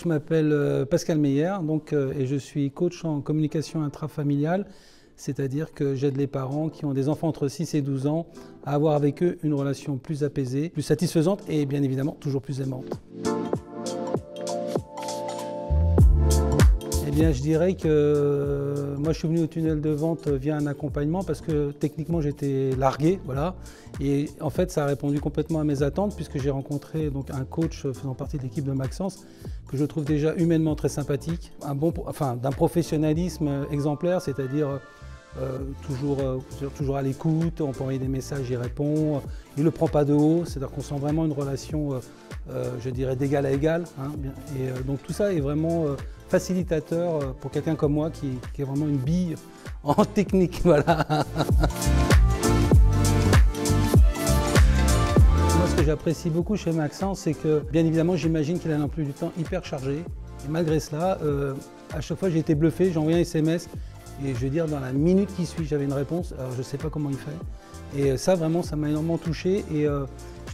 Je m'appelle Pascal Meyer et je suis coach en communication intrafamiliale, c'est-à-dire que j'aide les parents qui ont des enfants entre 6 et 12 ans à avoir avec eux une relation plus apaisée, plus satisfaisante et bien évidemment toujours plus aimante. Eh bien, je dirais que moi je suis venu au tunnel de vente via un accompagnement parce que techniquement j'étais largué, voilà. Et en fait ça a répondu complètement à mes attentes puisque j'ai rencontré donc un coach faisant partie de l'équipe de Maxence que je trouve déjà humainement très sympathique, d'un professionnalisme exemplaire, c'est-à-dire toujours à l'écoute, on peut envoyer des messages, il répond, il ne le prend pas de haut, c'est-à-dire qu'on sent vraiment une relation, je dirais, d'égal à égal. Hein, et donc tout ça est vraiment facilitateur pour quelqu'un comme moi qui est vraiment une bille en technique. Voilà. Moi, ce que j'apprécie beaucoup chez Maxence, c'est que, bien évidemment, j'imagine qu'il a un emploi du temps hyper chargé. Et malgré cela, à chaque fois, j'ai été bluffé, j'ai envoyé un SMS. Et je veux dire, dans la minute qui suit, j'avais une réponse. Alors, je ne sais pas comment il fait. Et ça, vraiment, ça m'a énormément touché. Et je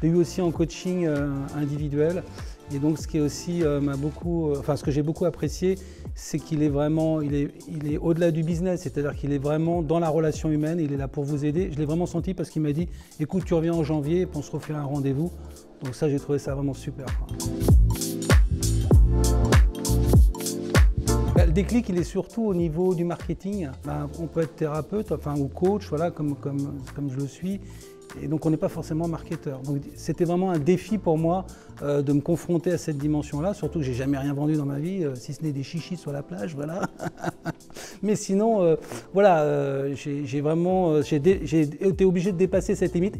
l'ai eu aussi en coaching individuel. Et donc, ce qui est aussi ce que j'ai beaucoup apprécié, c'est qu'il est vraiment, il est au-delà du business. C'est-à-dire qu'il est vraiment dans la relation humaine. Il est là pour vous aider. Je l'ai vraiment senti parce qu'il m'a dit, écoute, tu reviens en janvier, et puis on se refait un rendez-vous. Donc ça, j'ai trouvé ça vraiment super. Le déclic, il est surtout au niveau du marketing. On peut être thérapeute ou coach, voilà, comme je le suis. Et donc, on n'est pas forcément marketeur. Donc, c'était vraiment un défi pour moi de me confronter à cette dimension-là. Surtout que j'ai jamais rien vendu dans ma vie, si ce n'est des chichis sur la plage, voilà. Mais sinon, j'ai été obligé de dépasser cette limite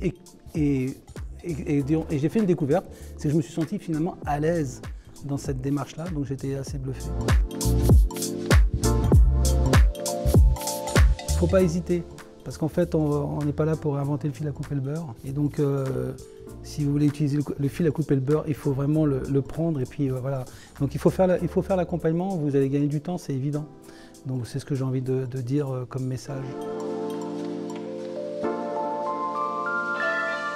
et j'ai fait une découverte, c'est que je me suis senti finalement à l'aise dans cette démarche-là, donc j'étais assez bluffé. Il ne faut pas hésiter, parce qu'en fait, on n'est pas là pour inventer le fil à couper le beurre. Et donc, si vous voulez utiliser le fil à couper le beurre, il faut vraiment le prendre. Et puis voilà. Donc, il faut faire l'accompagnement, vous allez gagner du temps, c'est évident. Donc, c'est ce que j'ai envie de dire comme message.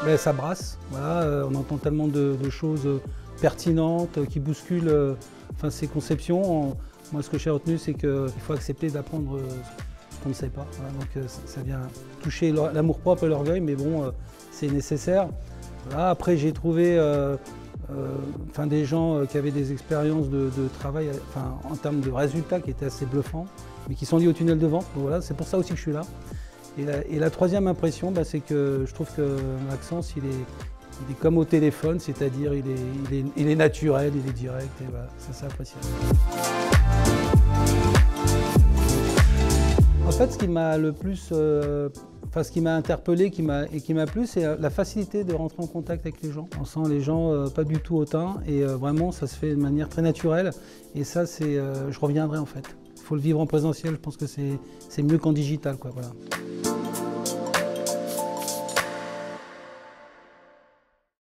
Mais ça brasse, voilà, on entend tellement de choses pertinentes qui bousculent ces conceptions. Moi, ce que j'ai retenu, c'est qu'il faut accepter d'apprendre ce qu'on ne sait pas. Voilà, donc ça vient toucher l'amour-propre et l'orgueil, mais bon, c'est nécessaire. Voilà, après, j'ai trouvé des gens qui avaient des expériences de travail en termes de résultats qui étaient assez bluffants, mais qui sont liés au tunnel de vente. Donc, voilà, c'est pour ça aussi que je suis là. Et la troisième impression, c'est que je trouve que Maxence, il est comme au téléphone, c'est-à-dire il est naturel, il est direct, et voilà, ça c'est appréciable. En fait, ce qui m'a le plus, ce qui m'a interpellé et qui m'a plu, c'est la facilité de rentrer en contact avec les gens. On sent les gens pas du tout hautains et vraiment ça se fait de manière très naturelle. Et ça, je reviendrai en fait. Il faut le vivre en présentiel, je pense que c'est mieux qu'en digital, quoi, voilà.